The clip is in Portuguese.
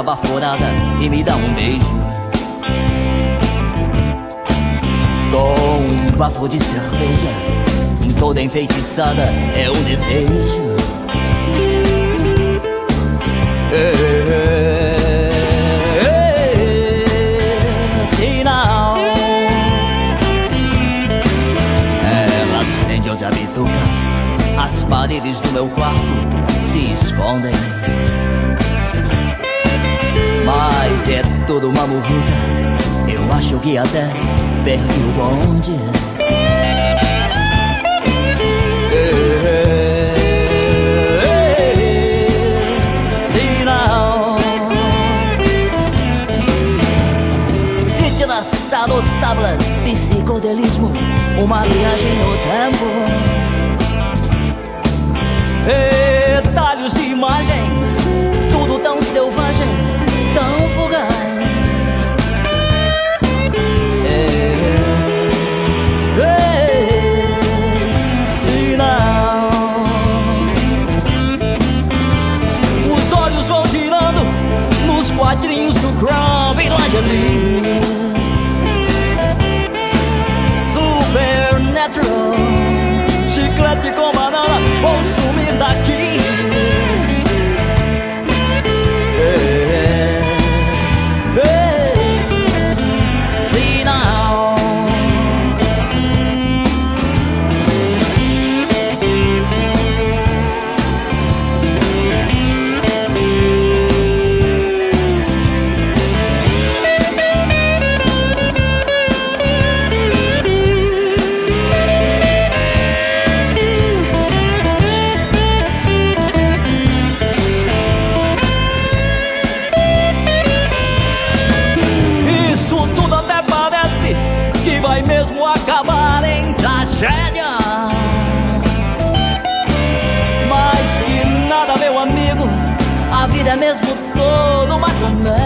boca baforada e me dá um beijo com um bafo de cerveja, toda enfeitiçada é um desejo. Sinal. Ela acende outra bituca, as paredes do meu quarto se escondem, mas é tudo uma muvuca, eu acho que até perdi o bonde. Sinal. Sítio lançado, tablas, psicodelismo, uma viagem no tempo. Detalhes de imagens, tudo tão selvagem, tão fugaz. Sinal. Os olhos vão girando nos quadrinhos do Crumb e do Angelim. Supernatural, chiclete com banana, vou sumir daqui. Sinal. Vai mesmo acabar em tragédia, mas que nada, meu amigo, a vida é mesmo toda uma comédia.